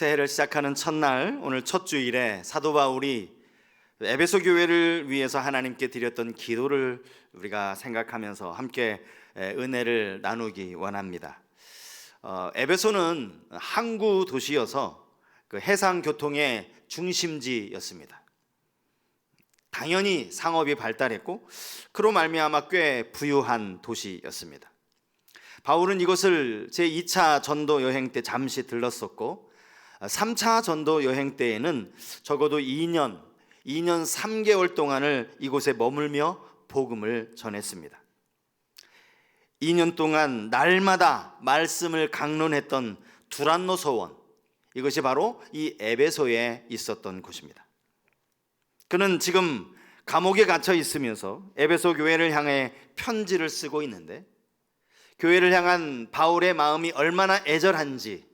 새해를 시작하는 첫날, 오늘 첫 주일에 사도 바울이 에베소 교회를 위해서 하나님께 드렸던 기도를 우리가 생각하면서 함께 은혜를 나누기 원합니다. 에베소는 항구 도시여서 그 해상 교통의 중심지였습니다. 당연히 상업이 발달했고 그로 말미암아 꽤 부유한 도시였습니다. 바울은 이것을 제2차 전도 여행 때 잠시 들렀었고 3차 전도 여행 때에는 적어도 2년 3개월 동안을 이곳에 머물며 복음을 전했습니다. 2년 동안 날마다 말씀을 강론했던 두란노 서원, 이것이 바로 이 에베소에 있었던 곳입니다. 그는 지금 감옥에 갇혀 있으면서 에베소 교회를 향해 편지를 쓰고 있는데, 교회를 향한 바울의 마음이 얼마나 애절한지,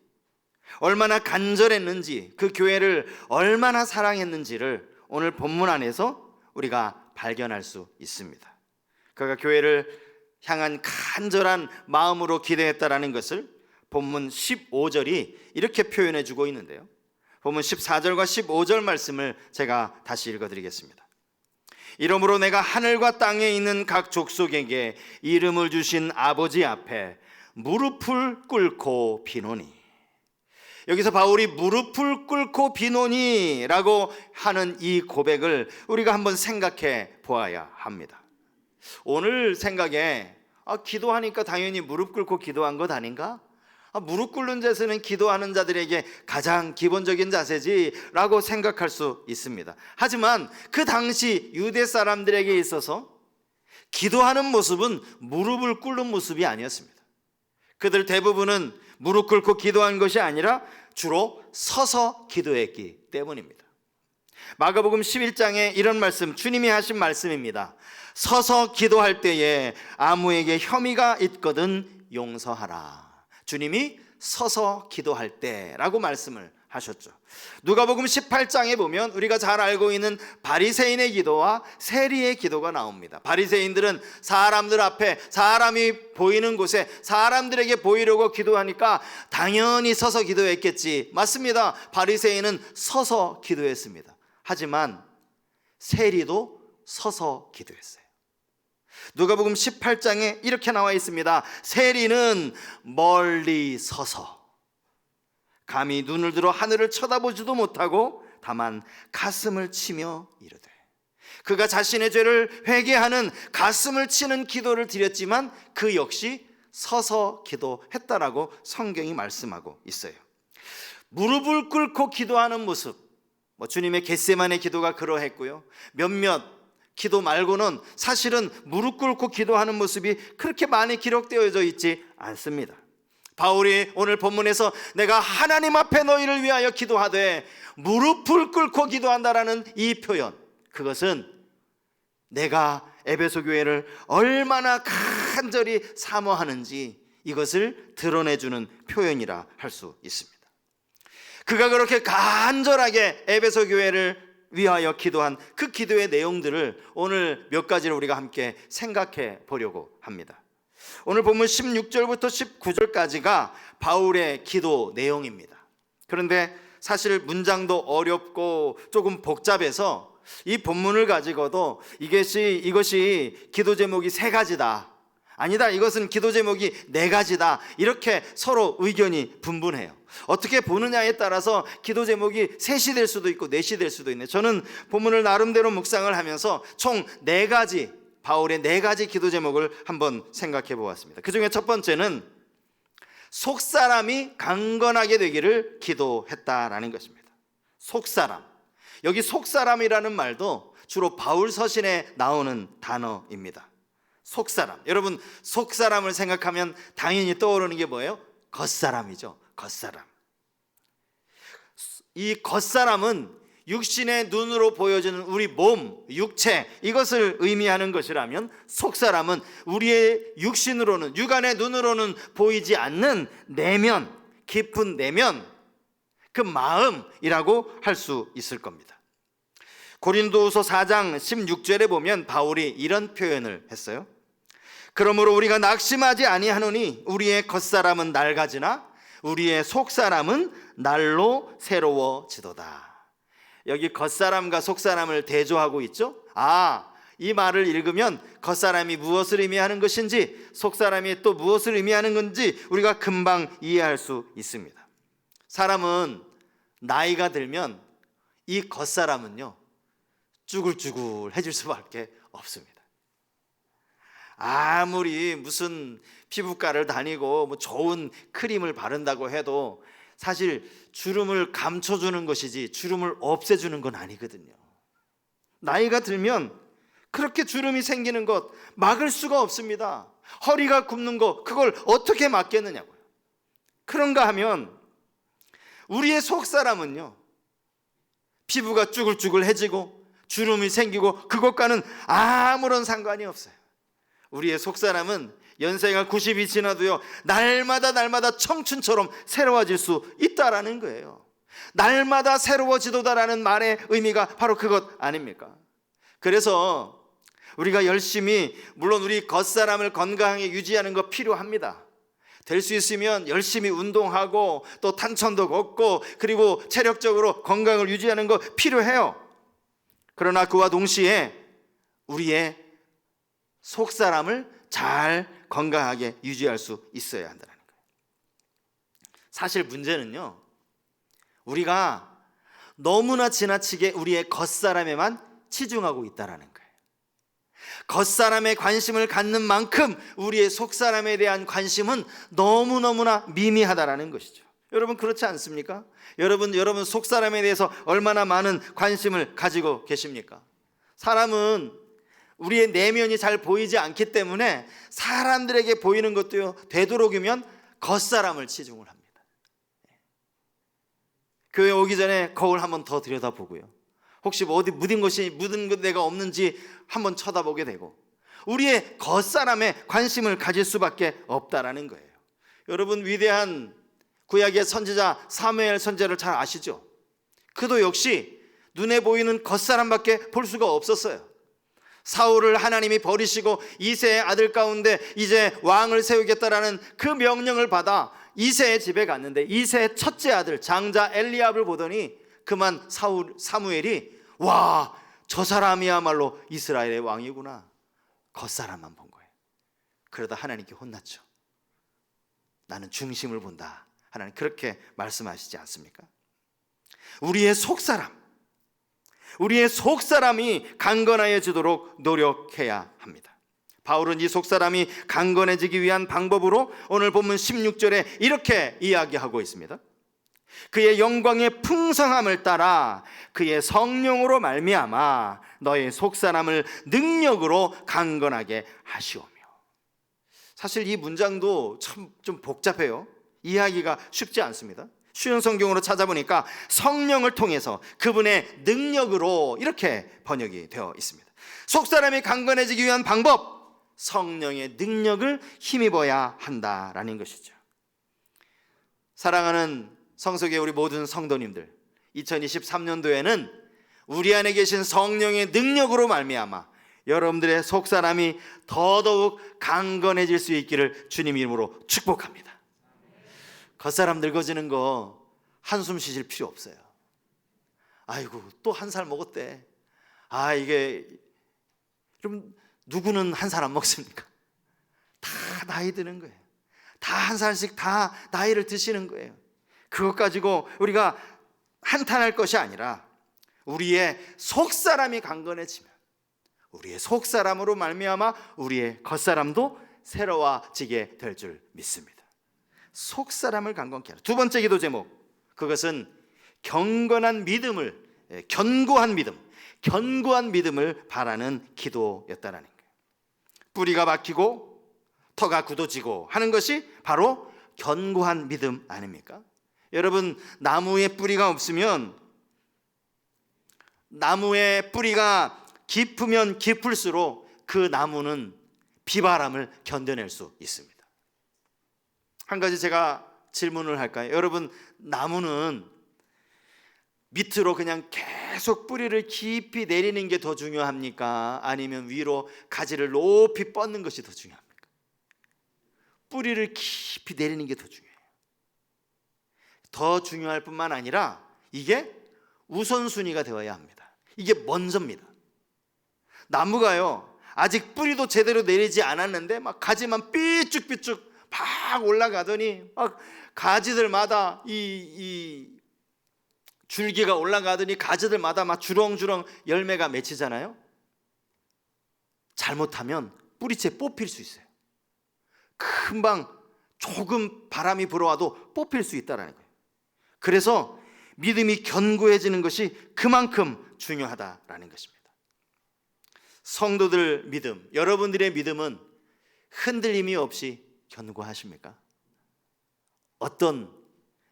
얼마나 간절했는지, 그 교회를 얼마나 사랑했는지를 오늘 본문 안에서 우리가 발견할 수 있습니다. 그가 교회를 향한 간절한 마음으로 기도했다라는 것을 본문 15절이 이렇게 표현해 주고 있는데요, 본문 14절과 15절 말씀을 제가 다시 읽어드리겠습니다. 이러므로 내가 하늘과 땅에 있는 각 족속에게 이름을 주신 아버지 앞에 무릎을 꿇고 비노니. 여기서 바울이 무릎을 꿇고 비노니라고 하는 이 고백을 우리가 한번 생각해 보아야 합니다. 오늘 생각에 기도하니까 당연히 무릎 꿇고 기도한 것 아닌가? 무릎 꿇는 자세는 기도하는 자들에게 가장 기본적인 자세지 라고 생각할 수 있습니다. 하지만 그 당시 유대 사람들에게 있어서 기도하는 모습은 무릎을 꿇는 모습이 아니었습니다. 그들 대부분은 무릎 꿇고 기도한 것이 아니라 주로 서서 기도했기 때문입니다. 마가복음 11장에 이런 말씀, 주님이 하신 말씀입니다. 서서 기도할 때에 아무에게 혐의가 있거든 용서하라. 주님이 서서 기도할 때라고 말씀을 하셨죠. 누가복음 18장에 보면 우리가 잘 알고 있는 바리새인의 기도와 세리의 기도가 나옵니다. 바리새인들은 사람들 앞에, 사람이 보이는 곳에 사람들에게 보이려고 기도하니까 당연히 서서 기도했겠지. 맞습니다. 바리새인은 서서 기도했습니다. 하지만 세리도 서서 기도했어요. 누가복음 18장에 이렇게 나와 있습니다. 세리는 멀리 서서 감히 눈을 들어 하늘을 쳐다보지도 못하고 다만 가슴을 치며 이르되, 그가 자신의 죄를 회개하는 가슴을 치는 기도를 드렸지만 그 역시 서서 기도했다라고 성경이 말씀하고 있어요. 무릎을 꿇고 기도하는 모습, 주님의 겟세마네 기도가 그러했고요, 몇몇 기도 말고는 사실은 무릎 꿇고 기도하는 모습이 그렇게 많이 기록되어져 있지 않습니다. 바울이 오늘 본문에서 내가 하나님 앞에 너희를 위하여 기도하되 무릎을 꿇고 기도한다라는 이 표현, 그것은 내가 에베소 교회를 얼마나 간절히 사모하는지 이것을 드러내주는 표현이라 할 수 있습니다. 그가 그렇게 간절하게 에베소 교회를 위하여 기도한 그 기도의 내용들을 오늘 몇 가지를 우리가 함께 생각해 보려고 합니다. 오늘 본문 16절부터 19절까지가 바울의 기도 내용입니다. 그런데 사실 문장도 어렵고 조금 복잡해서 이 본문을 가지고도 이것이 기도 제목이 3가지다, 아니다, 이것은 기도 제목이 4가지다, 이렇게 서로 의견이 분분해요. 어떻게 보느냐에 따라서 기도 제목이 3이 될 수도 있고 4이 될 수도 있네요. 저는 본문을 나름대로 묵상을 하면서 총 4가지, 바울의 4가지 기도 제목을 한번 생각해 보았습니다. 그 중에 첫 번째는 속사람이 강건하게 되기를 기도했다라는 것입니다. 속사람, 여기 속사람이라는 말도 주로 바울 서신에 나오는 단어입니다. 속사람, 여러분 속사람을 생각하면 당연히 떠오르는 게 뭐예요? 겉사람이죠. 겉사람. 이 겉사람은 육신의 눈으로 보여지는 우리 몸, 육체, 이것을 의미하는 것이라면 속사람은 우리의 육신으로는, 육안의 눈으로는 보이지 않는 내면, 깊은 내면, 그 마음이라고 할 수 있을 겁니다. 고린도후서 4장 16절에 보면 바울이 이런 표현을 했어요. 그러므로 우리가 낙심하지 아니하노니 우리의 겉사람은 낡아지나 우리의 속사람은 날로 새로워지도다. 여기 겉사람과 속사람을 대조하고 있죠. 이 말을 읽으면 겉사람이 무엇을 의미하는 것인지, 속사람이 또 무엇을 의미하는 건지 우리가 금방 이해할 수 있습니다. 사람은 나이가 들면 이 겉사람은요, 쭈글쭈글해질 수밖에 없습니다. 아무리 무슨 피부과를 다니고 뭐 좋은 크림을 바른다고 해도 사실 주름을 감춰주는 것이지 주름을 없애주는 건 아니거든요. 나이가 들면 그렇게 주름이 생기는 것 막을 수가 없습니다. 허리가 굽는 거 그걸 어떻게 막겠느냐고요. 그런가 하면 우리의 속사람은요, 피부가 쭈글쭈글해지고 주름이 생기고 그것과는 아무런 상관이 없어요. 우리의 속사람은 연세가 90이 지나도요, 날마다 청춘처럼 새로워질 수 있다라는 거예요. 날마다 새로워지도다라는 말의 의미가 바로 그것 아닙니까? 그래서 우리가 열심히, 물론 우리 겉사람을 건강하게 유지하는 거 필요합니다. 될 수 있으면 열심히 운동하고 또 탄천도 걷고 그리고 체력적으로 건강을 유지하는 거 필요해요. 그러나 그와 동시에 우리의 속사람을 잘 건강하게 유지할 수 있어야 한다는 거예요. 사실 문제는요, 우리가 너무나 지나치게 우리의 겉사람에만 치중하고 있다는 거예요. 겉사람에 관심을 갖는 만큼 우리의 속사람에 대한 관심은 너무너무나 미미하다라는 것이죠. 여러분 그렇지 않습니까? 여러분 속사람에 대해서 얼마나 많은 관심을 가지고 계십니까? 사람은 우리의 내면이 잘 보이지 않기 때문에 사람들에게 보이는 것도요, 되도록이면 겉사람을 치중을 합니다. 교회 오기 전에 거울 한번 더 들여다보고요, 혹시 뭐 어디 묻은 데가 없는지 한번 쳐다보게 되고, 우리의 겉사람에 관심을 가질 수밖에 없다라는 거예요. 여러분 위대한 구약의 선지자 사무엘 선지자를 잘 아시죠? 그도 역시 눈에 보이는 겉사람밖에 볼 수가 없었어요. 사울을 하나님이 버리시고 이새의 아들 가운데 이제 왕을 세우겠다라는 그 명령을 받아 이새의 집에 갔는데, 이새의 첫째 아들 장자 엘리압을 보더니 그만 사무엘이 와, 저 사람이야말로 이스라엘의 왕이구나, 겉사람만 본 거예요. 그러다 하나님께 혼났죠. 나는 중심을 본다, 하나님 그렇게 말씀하시지 않습니까? 우리의 속사람이 강건해지도록 노력해야 합니다. 바울은 이 속사람이 강건해지기 위한 방법으로 오늘 본문 16절에 이렇게 이야기하고 있습니다. 그의 영광의 풍성함을 따라 그의 성령으로 말미암아 너의 속사람을 능력으로 강건하게 하시오며. 사실 이 문장도 참 좀 복잡해요. 이해하기가 쉽지 않습니다. 쉬운 성경으로 찾아보니까 성령을 통해서 그분의 능력으로 이렇게 번역이 되어 있습니다. 속사람이 강건해지기 위한 방법, 성령의 능력을 힘입어야 한다라는 것이죠. 사랑하는 성석의 우리 모든 성도님들, 2023년도에는 우리 안에 계신 성령의 능력으로 말미암아 여러분들의 속사람이 더더욱 강건해질 수 있기를 주님 이름으로 축복합니다. 겉사람 늙어지는 거 한숨 쉬실 필요 없어요. 아이고 또 한 살 먹었대. 이게 여러분 누구는 한 살 안 먹습니까? 다 나이 드는 거예요. 다 한 살씩 다 나이를 드시는 거예요. 그것 가지고 우리가 한탄할 것이 아니라 우리의 속사람이 강건해지면 우리의 속사람으로 말미암아 우리의 겉사람도 새로워지게 될 줄 믿습니다. 속사람을 강건케 하라. 두 번째 기도 제목, 그것은 견고한 믿음을 바라는 기도였다라는 거예요. 뿌리가 박히고 터가 굳어지고 하는 것이 바로 견고한 믿음 아닙니까? 여러분 나무에 뿌리가 없으면, 나무의 뿌리가 깊으면 깊을수록 그 나무는 비바람을 견뎌낼 수 있습니다. 한 가지 제가 질문을 할까요? 여러분 나무는 밑으로 그냥 계속 뿌리를 깊이 내리는 게 더 중요합니까? 아니면 위로 가지를 높이 뻗는 것이 더 중요합니까? 뿌리를 깊이 내리는 게 더 중요해요. 더 중요할 뿐만 아니라 이게 우선순위가 되어야 합니다. 이게 먼저입니다. 나무가요, 아직 뿌리도 제대로 내리지 않았는데 막 가지만 삐쭉삐쭉 막 올라가더니 막 가지들마다 이 줄기가 올라가더니 가지들마다 막 주렁주렁 열매가 맺히잖아요. 잘못하면 뿌리채 뽑힐 수 있어요. 금방 조금 바람이 불어와도 뽑힐 수 있다는 거예요. 그래서 믿음이 견고해지는 것이 그만큼 중요하다라는 것입니다. 성도들 믿음, 여러분들의 믿음은 흔들림이 없이 견고하십니까?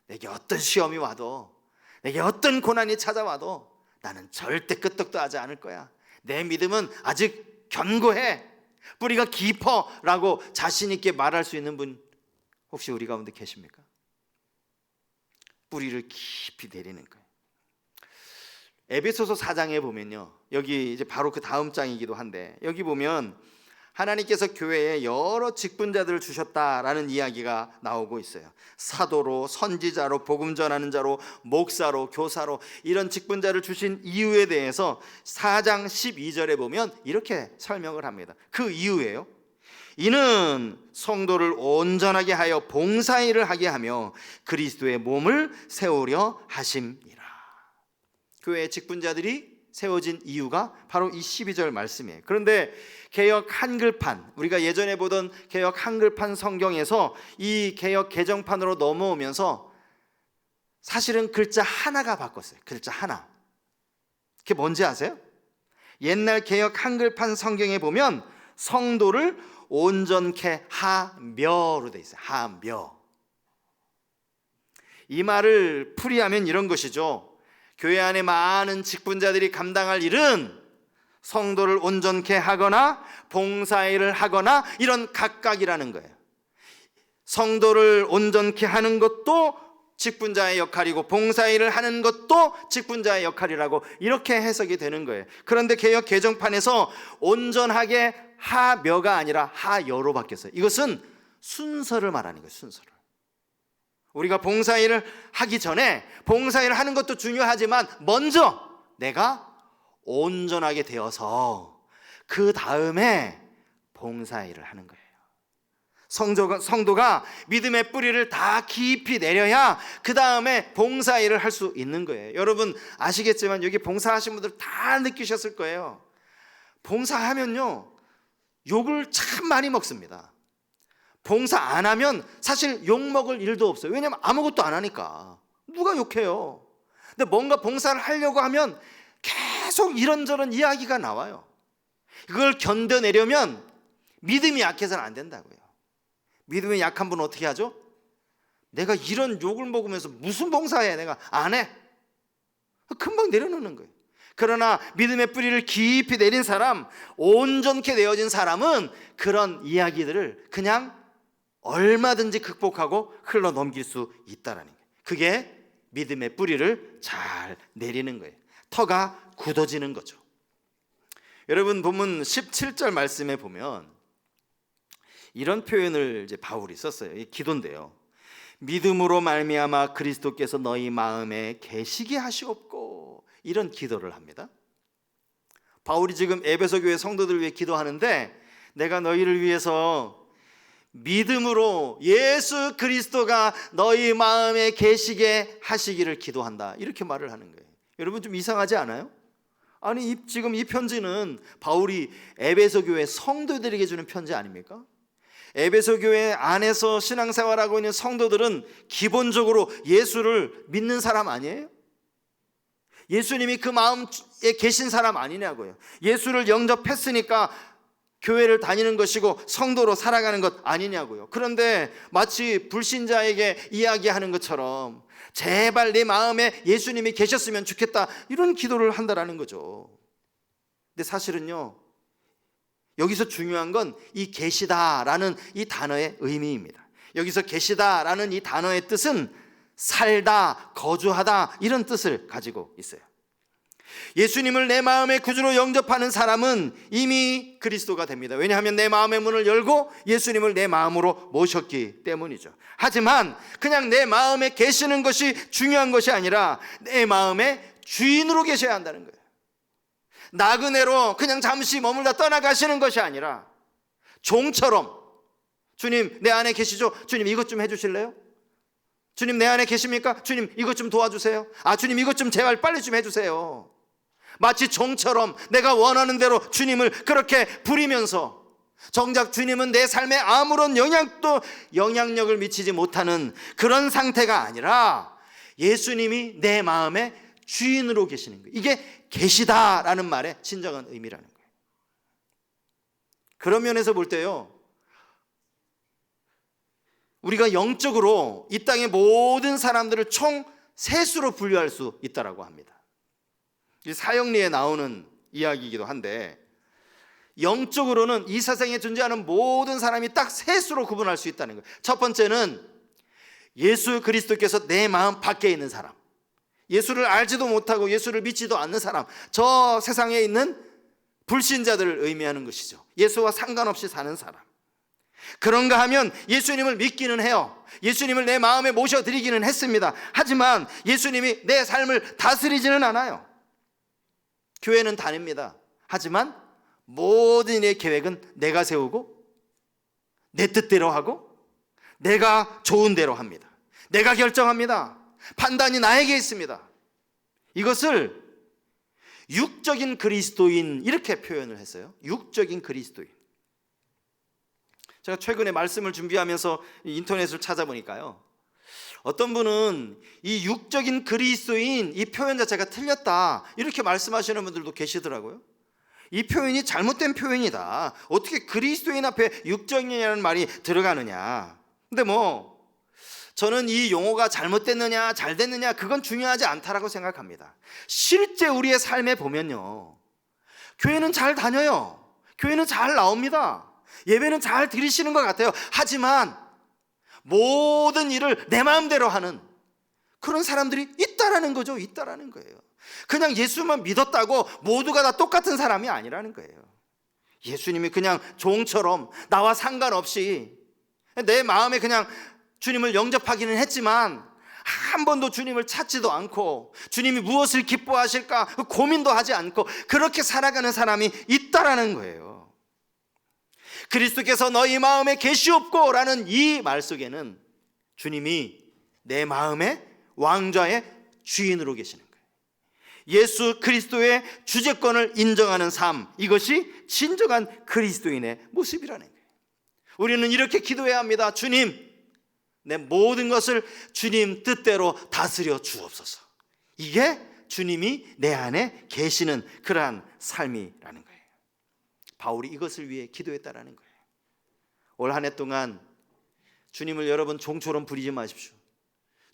내게 어떤 시험이 와도, 내게 어떤 고난이 찾아와도 나는 절대 끄떡도 하지 않을 거야. 내 믿음은 아직 견고해, 뿌리가 깊어 라고 자신 있게 말할 수 있는 분 혹시 우리 가운데 계십니까? 뿌리를 깊이 내리는 거예요. 에베소서 4장에 보면요, 여기 이제 바로 그 다음 장이기도 한데, 여기 보면 하나님께서 교회에 여러 직분자들을 주셨다라는 이야기가 나오고 있어요. 사도로, 선지자로, 복음 전하는 자로, 목사로, 교사로, 이런 직분자를 주신 이유에 대해서 4장 12절에 보면 이렇게 설명을 합니다. 그 이유예요. 이는 성도를 온전하게 하여 봉사일을 하게 하며 그리스도의 몸을 세우려 하심이라. 교회의 직분자들이 세워진 이유가 바로 이 12절 말씀이에요. 그런데 개역 한글판, 우리가 예전에 보던 개역 한글판 성경에서 이 개역 개정판으로 넘어오면서 사실은 글자 하나가 바꿨어요. 글자 하나. 그게 뭔지 아세요? 옛날 개역 한글판 성경에 보면 성도를 온전케 하며로 돼 있어요. 하며. 이 말을 풀이하면 이런 것이죠. 교회 안에 많은 직분자들이 감당할 일은 성도를 온전케 하거나 봉사일을 하거나 이런 각각이라는 거예요. 성도를 온전케 하는 것도 직분자의 역할이고 봉사일을 하는 것도 직분자의 역할이라고 이렇게 해석이 되는 거예요. 그런데 개역 개정판에서 온전하게 하며가 아니라 하여로 바뀌었어요. 이것은 순서를 말하는 거예요. 순서를. 우리가 봉사일을 하기 전에 봉사일을 하는 것도 중요하지만 먼저 내가 온전하게 되어서 그 다음에 봉사일을 하는 거예요. 성도가 믿음의 뿌리를 다 깊이 내려야 그 다음에 봉사일을 할 수 있는 거예요. 여러분 아시겠지만 여기 봉사하신 분들 다 느끼셨을 거예요. 봉사하면요 욕을 참 많이 먹습니다. 봉사 안 하면 사실 욕 먹을 일도 없어요. 왜냐하면 아무것도 안 하니까. 누가 욕해요? 근데 뭔가 봉사를 하려고 하면 계속 이런저런 이야기가 나와요. 그걸 견뎌내려면 믿음이 약해서는 안 된다고요. 믿음이 약한 분은 어떻게 하죠? 내가 이런 욕을 먹으면서 무슨 봉사해? 내가 안 해. 금방 내려놓는 거예요. 그러나 믿음의 뿌리를 깊이 내린 사람, 온전케 되어진 사람은 그런 이야기들을 그냥 얼마든지 극복하고 흘러 넘길 수 있다라는 거예요. 그게 믿음의 뿌리를 잘 내리는 거예요. 터가 굳어지는 거죠. 여러분 본문 17절 말씀에 보면 이런 표현을 이제 바울이 썼어요. 이 기도인데요. 믿음으로 말미암아 그리스도께서 너희 마음에 계시게 하시옵고, 이런 기도를 합니다. 바울이 지금 에베소 교회 성도들을 위해 기도하는데, 내가 너희를 위해서 믿음으로 예수 그리스도가 너희 마음에 계시게 하시기를 기도한다, 이렇게 말을 하는 거예요. 여러분 좀 이상하지 않아요? 아니 지금 이 편지는 바울이 에베소 교회 성도들에게 주는 편지 아닙니까? 에베소 교회 안에서 신앙생활하고 있는 성도들은 기본적으로 예수를 믿는 사람 아니에요? 예수님이 그 마음에 계신 사람 아니냐고요. 예수를 영접했으니까 교회를 다니는 것이고 성도로 살아가는 것 아니냐고요. 그런데 마치 불신자에게 이야기하는 것처럼 제발 내 마음에 예수님이 계셨으면 좋겠다, 이런 기도를 한다라는 거죠. 근데 사실은요, 여기서 중요한 건 이 계시다라는 이 단어의 의미입니다. 여기서 계시다라는 이 단어의 뜻은 살다, 거주하다, 이런 뜻을 가지고 있어요. 예수님을 내 마음의 구주로 영접하는 사람은 이미 그리스도가 됩니다. 왜냐하면 내 마음의 문을 열고 예수님을 내 마음으로 모셨기 때문이죠. 하지만 그냥 내 마음에 계시는 것이 중요한 것이 아니라 내 마음의 주인으로 계셔야 한다는 거예요. 나그네로 그냥 잠시 머물다 떠나가시는 것이 아니라 종처럼, 주님 내 안에 계시죠? 주님 이것 좀 해주실래요? 주님 내 안에 계십니까? 주님 이것 좀 도와주세요. 주님 이것 좀 제발 빨리 좀 해주세요. 마치 종처럼 내가 원하는 대로 주님을 그렇게 부리면서 정작 주님은 내 삶에 아무런 영향력을 미치지 못하는 그런 상태가 아니라 예수님이 내 마음의 주인으로 계시는 거예요. 이게 계시다라는 말의 진정한 의미라는 거예요. 그런 면에서 볼 때요, 우리가 영적으로 이 땅의 모든 사람들을 총 셋으로 분류할 수 있다라고 합니다. 이 사형리에 나오는 이야기이기도 한데, 영적으로는 이 세상에 존재하는 모든 사람이 딱 셋으로 구분할 수 있다는 거예요. 첫 번째는 예수 그리스도께서 내 마음 밖에 있는 사람, 예수를 알지도 못하고 예수를 믿지도 않는 사람, 저 세상에 있는 불신자들을 의미하는 것이죠. 예수와 상관없이 사는 사람. 그런가 하면 예수님을 믿기는 해요. 예수님을 내 마음에 모셔드리기는 했습니다. 하지만 예수님이 내 삶을 다스리지는 않아요. 교회는 다닙니다. 하지만 모든 일의 계획은 내가 세우고 내 뜻대로 하고 내가 좋은 대로 합니다. 내가 결정합니다. 판단이 나에게 있습니다. 이것을 육적인 그리스도인 이렇게 표현을 했어요. 육적인 그리스도인. 제가 최근에 말씀을 준비하면서 인터넷을 찾아보니까요, 어떤 분은 이 육적인 그리스도인 이 표현 자체가 틀렸다 이렇게 말씀하시는 분들도 계시더라고요. 이 표현이 잘못된 표현이다. 어떻게 그리스도인 앞에 육적인이라는 말이 들어가느냐. 근데 저는 이 용어가 잘못됐느냐 잘 됐느냐 그건 중요하지 않다라고 생각합니다. 실제 우리의 삶에 보면요, 교회는 잘 다녀요. 교회는 잘 나옵니다. 예배는 잘 드리시는 것 같아요. 하지만 모든 일을 내 마음대로 하는 그런 사람들이 있다라는 거죠. 있다라는 거예요. 그냥 예수만 믿었다고 모두가 다 똑같은 사람이 아니라는 거예요. 예수님이 그냥 종처럼 나와 상관없이 내 마음에 그냥 주님을 영접하기는 했지만 한 번도 주님을 찾지도 않고 주님이 무엇을 기뻐하실까 고민도 하지 않고 그렇게 살아가는 사람이 있다라는 거예요. 그리스도께서 너희 마음에 계시옵고 라는 이 말 속에는 주님이 내 마음의 왕좌의 주인으로 계시는 거예요. 예수 그리스도의 주재권을 인정하는 삶, 이것이 진정한 그리스도인의 모습이라는 거예요. 우리는 이렇게 기도해야 합니다. 주님, 내 모든 것을 주님 뜻대로 다스려 주옵소서. 이게 주님이 내 안에 계시는 그러한 삶이라는 거예요. 바울이 이것을 위해 기도했다라는 거예요. 올 한 해 동안 주님을 여러분 종처럼 부리지 마십시오.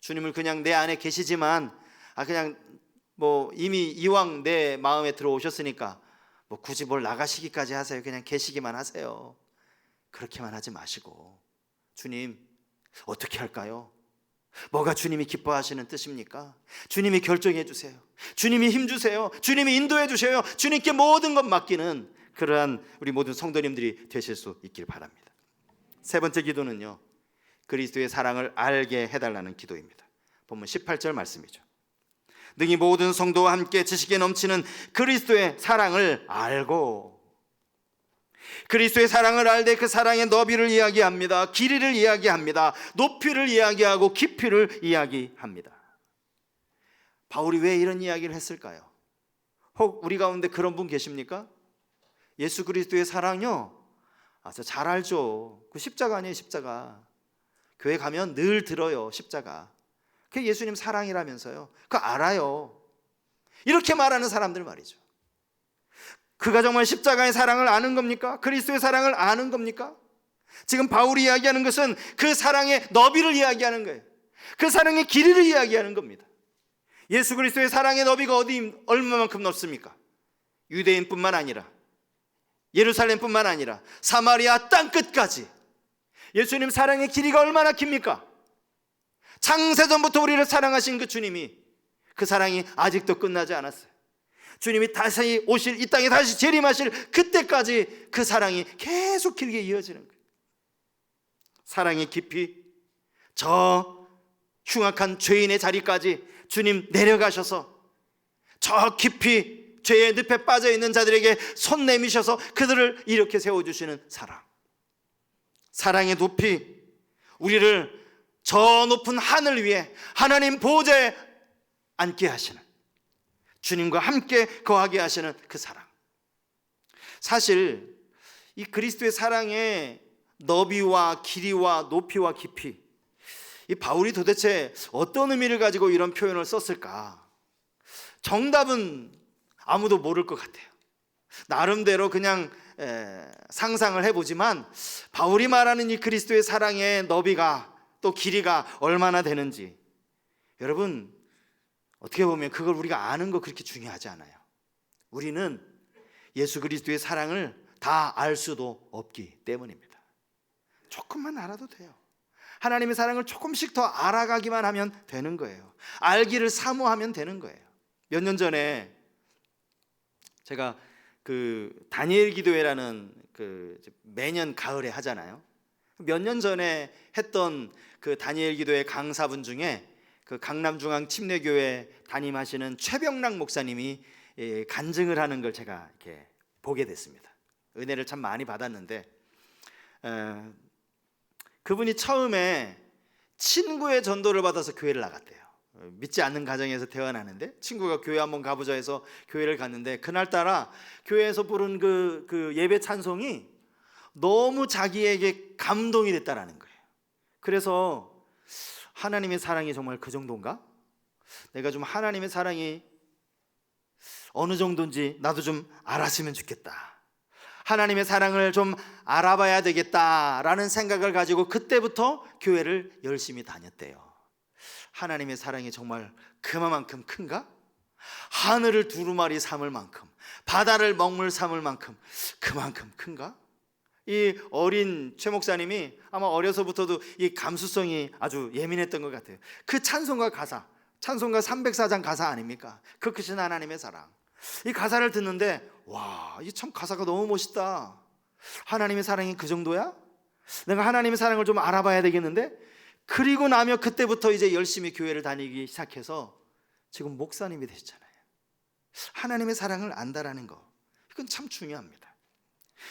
주님을 그냥 내 안에 계시지만 그냥 이미 이왕 내 마음에 들어오셨으니까 굳이 뭘 나가시기까지 하세요. 그냥 계시기만 하세요. 그렇게만 하지 마시고, 주님 어떻게 할까요? 뭐가 주님이 기뻐하시는 뜻입니까? 주님이 결정해 주세요. 주님이 힘 주세요. 주님이 인도해 주세요. 주님께 모든 것 맡기는 그러한 우리 모든 성도님들이 되실 수 있길 바랍니다. 세 번째 기도는요, 그리스도의 사랑을 알게 해달라는 기도입니다. 본문 18절 말씀이죠. 능히 모든 성도와 함께 지식에 넘치는 그리스도의 사랑을 알고, 그리스도의 사랑을 알되 그 사랑의 너비를 이야기합니다. 길이를 이야기합니다. 높이를 이야기하고 깊이를 이야기합니다. 바울이 왜 이런 이야기를 했을까요? 혹 우리 가운데 그런 분 계십니까? 예수 그리스도의 사랑요, 저 잘 알죠. 그 십자가 아니에요. 십자가. 교회 가면 늘 들어요. 십자가. 그게 예수님 사랑이라면서요. 그거 알아요. 이렇게 말하는 사람들 말이죠. 그가 정말 십자가의 사랑을 아는 겁니까? 그리스도의 사랑을 아는 겁니까? 지금 바울이 이야기하는 것은 그 사랑의 너비를 이야기하는 거예요. 그 사랑의 길이를 이야기하는 겁니다. 예수 그리스도의 사랑의 너비가 얼마만큼 넓습니까? 유대인뿐만 아니라, 예루살렘뿐만 아니라 사마리아 땅끝까지 예수님 사랑의 길이가 얼마나 깁니까? 창세전부터 우리를 사랑하신 그 주님이 그 사랑이 아직도 끝나지 않았어요. 주님이 다시 오실, 이 땅에 다시 재림하실 그때까지 그 사랑이 계속 길게 이어지는 거예요. 사랑의 깊이, 저 흉악한 죄인의 자리까지 주님 내려가셔서 저 깊이 죄의 늪에 빠져있는 자들에게 손 내미셔서 그들을 이렇게 세워주시는 사랑. 사랑의 높이, 우리를 저 높은 하늘 위에 하나님 보좌에 앉게 하시는, 주님과 함께 거하게 하시는 그 사랑. 사실 이 그리스도의 사랑의 너비와 길이와 높이와 깊이, 이 바울이 도대체 어떤 의미를 가지고 이런 표현을 썼을까? 정답은 아무도 모를 것 같아요. 나름대로 그냥 상상을 해보지만 바울이 말하는 이 그리스도의 사랑의 너비가 또 길이가 얼마나 되는지, 여러분 어떻게 보면 그걸 우리가 아는 거 그렇게 중요하지 않아요. 우리는 예수 그리스도의 사랑을 다 알 수도 없기 때문입니다. 조금만 알아도 돼요. 하나님의 사랑을 조금씩 더 알아가기만 하면 되는 거예요. 알기를 사모하면 되는 거예요. 몇 년 전에 제가 그 다니엘 기도회라는 그 매년 가을에 하잖아요. 몇 년 전에 했던 그 다니엘 기도회 강사분 중에 그 강남중앙 침례교회 담임하시는 최병락 목사님이 간증을 하는 걸 제가 이렇게 보게 됐습니다. 은혜를 참 많이 받았는데, 그분이 처음에 친구의 전도를 받아서 교회를 나갔대요. 믿지 않는 가정에서 태어나는데 친구가 교회 한번 가보자 해서 교회를 갔는데, 그날따라 교회에서 부른 그 예배 찬송이 너무 자기에게 감동이 됐다라는 거예요. 그래서 하나님의 사랑이 정말 그 정도인가? 내가 좀 하나님의 사랑이 어느 정도인지 나도 좀 알았으면 좋겠다, 하나님의 사랑을 좀 알아봐야 되겠다라는 생각을 가지고 그때부터 교회를 열심히 다녔대요. 하나님의 사랑이 정말 그만큼 큰가? 하늘을 두루마리 삼을 만큼, 바다를 먹물 삼을 만큼 그만큼 큰가? 이 어린 최 목사님이 아마 어려서부터도 이 감수성이 아주 예민했던 것 같아요. 그 찬송가 가사, 찬송가 304장 가사 아닙니까? 그 크신 하나님의 사랑. 이 가사를 듣는데 와, 이 참 가사가 너무 멋있다. 하나님의 사랑이 그 정도야? 내가 하나님의 사랑을 좀 알아봐야 되겠는데? 그리고 나면 그때부터 이제 열심히 교회를 다니기 시작해서 지금 목사님이 되셨잖아요. 하나님의 사랑을 안다라는 거, 이건 참 중요합니다.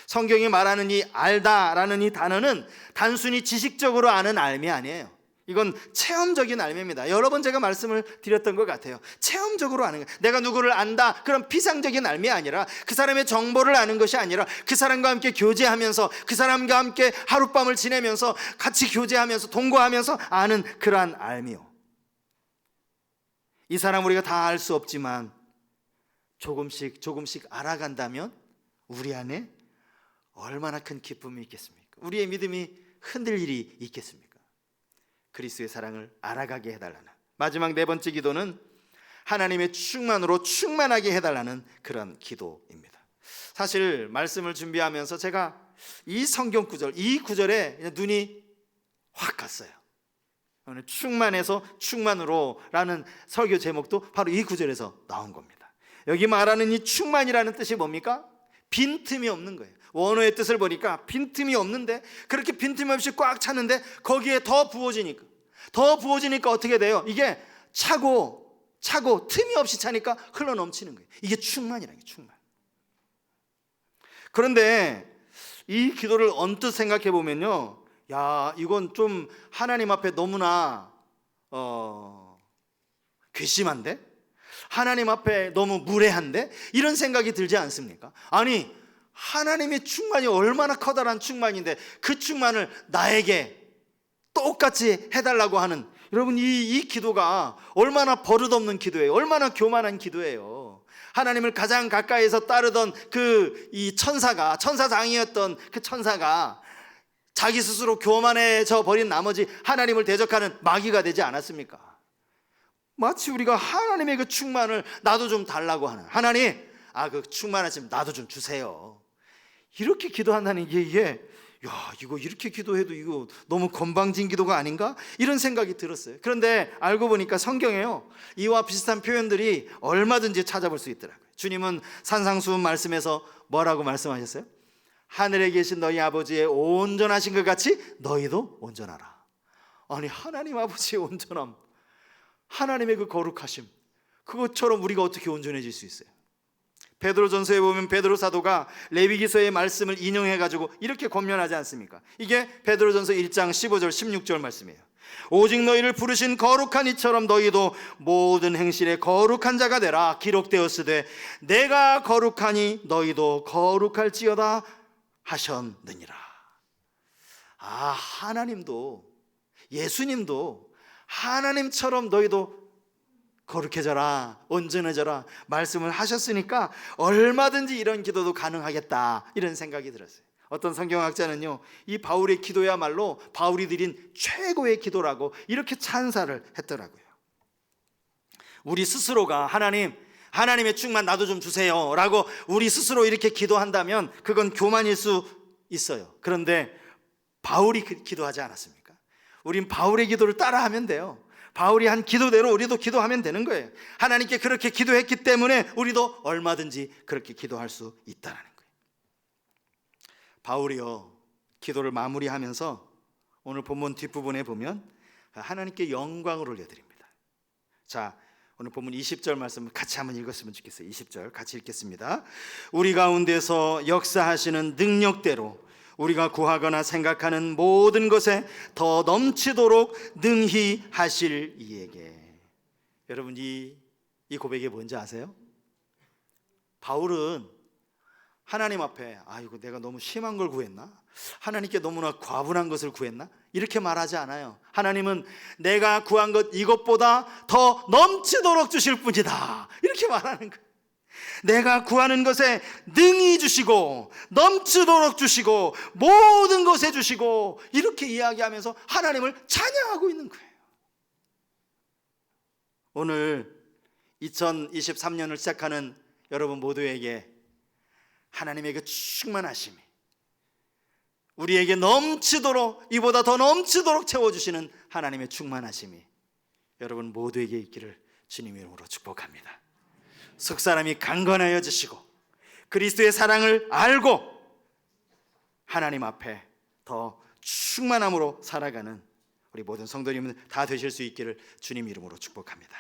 성경이 말하는 이 알다라는 이 단어는 단순히 지식적으로 아는 알미 아니에요. 이건 체험적인 알미입니다. 여러 번 제가 말씀을 드렸던 것 같아요. 체험적으로 아는 거예요. 내가 누구를 안다, 그런 피상적인 알미 아니라, 그 사람의 정보를 아는 것이 아니라, 그 사람과 함께 교제하면서, 그 사람과 함께 하룻밤을 지내면서 같이 교제하면서 동거하면서 아는 그러한 알미요. 이 사람 우리가 다 알 수 없지만 조금씩 알아간다면 우리 안에 얼마나 큰 기쁨이 있겠습니까? 우리의 믿음이 흔들 일이 있겠습니까? 그리스도의 사랑을 알아가게 해달라는 마지막 네 번째 기도는 하나님의 충만으로 충만하게 해달라는 그런 기도입니다. 사실 말씀을 준비하면서 제가 이 성경 구절, 이 구절에 눈이 확 갔어요. 오늘 충만해서 충만으로 라는 설교 제목도 바로 이 구절에서 나온 겁니다. 여기 말하는 이 충만이라는 뜻이 뭡니까? 빈틈이 없는 거예요. 원어의 뜻을 보니까 빈틈이 없는데, 그렇게 빈틈 없이 꽉 찼는데 거기에 더 부어지니까 어떻게 돼요? 이게 차고 틈이 없이 차니까 흘러 넘치는 거예요. 이게 충만이라는 게 충만. 그런데 이 기도를 언뜻 생각해 보면요, 야, 이건 좀 하나님 앞에 너무나 괘씸한데? 하나님 앞에 너무 무례한데? 이런 생각이 들지 않습니까? 아니, 하나님의 충만이 얼마나 커다란 충만인데 그 충만을 나에게 똑같이 해달라고 하는, 여러분 이 기도가 얼마나 버릇없는 기도예요. 얼마나 교만한 기도예요. 하나님을 가장 가까이에서 따르던 이 천사장이었던 그 천사가 자기 스스로 교만해져 버린 나머지 하나님을 대적하는 마귀가 되지 않았습니까? 마치 우리가 하나님의 그 충만을 나도 좀 달라고 하는, 하나님, 그 충만하시면 나도 좀 주세요, 이렇게 기도한다는 게 이게 야, 이거 이렇게 기도해도 이거 너무 건방진 기도가 아닌가? 이런 생각이 들었어요. 그런데 알고 보니까 성경에요, 이와 비슷한 표현들이 얼마든지 찾아볼 수 있더라고요. 주님은 산상수훈 말씀에서 뭐라고 말씀하셨어요? 하늘에 계신 너희 아버지의 온전하신 것 같이 너희도 온전하라. 아니, 하나님 아버지의 온전함, 하나님의 그 거룩하심, 그것처럼 우리가 어떻게 온전해질 수 있어요? 베드로전서에 보면 베드로 사도가 레위기서의 말씀을 인용해가지고 이렇게 권면하지 않습니까? 이게 베드로전서 1장 15절 16절 말씀이에요. 오직 너희를 부르신 거룩한 이처럼 너희도 모든 행실에 거룩한 자가 되라. 기록되었으되 내가 거룩하니 너희도 거룩할지어다 하셨느니라. 하나님도, 예수님도 하나님처럼 너희도 거룩해져라, 온전해져라 말씀을 하셨으니까 얼마든지 이런 기도도 가능하겠다, 이런 생각이 들었어요. 어떤 성경학자는요, 이 바울의 기도야말로 바울이 드린 최고의 기도라고 이렇게 찬사를 했더라고요. 우리 스스로가 하나님의 충만 나도 좀 주세요 라고 우리 스스로 이렇게 기도한다면 그건 교만일 수 있어요. 그런데 바울이 기도하지 않았습니까? 우린 바울의 기도를 따라하면 돼요. 바울이 한 기도대로 우리도 기도하면 되는 거예요. 하나님께 그렇게 기도했기 때문에 우리도 얼마든지 그렇게 기도할 수 있다는 거예요. 바울이요, 기도를 마무리하면서 오늘 본문 뒷부분에 보면 하나님께 영광을 올려드립니다. 자, 오늘 본문 20절 말씀을 같이 한번 읽었으면 좋겠어요. 20절 같이 읽겠습니다. 우리 가운데서 역사하시는 능력대로 우리가 구하거나 생각하는 모든 것에 더 넘치도록 능히 하실 이에게. 여러분, 이 고백이 뭔지 아세요? 바울은 하나님 앞에 이거 내가 너무 심한 걸 구했나? 하나님께 너무나 과분한 것을 구했나? 이렇게 말하지 않아요. 하나님은 내가 구한 것 이것보다 더 넘치도록 주실 뿐이다, 이렇게 말하는 거예요. 내가 구하는 것에 능히 주시고 넘치도록 주시고 모든 것에 주시고, 이렇게 이야기하면서 하나님을 찬양하고 있는 거예요. 오늘 2023년을 시작하는 여러분 모두에게 하나님의 그 충만하심이, 우리에게 넘치도록, 이보다 더 넘치도록 채워주시는 하나님의 충만하심이 여러분 모두에게 있기를 주님의 이름으로 축복합니다. 속사람이 강건하여지시고 그리스도의 사랑을 알고 하나님 앞에 더 충만함으로 살아가는 우리 모든 성도님들 다 되실 수 있기를 주님 이름으로 축복합니다.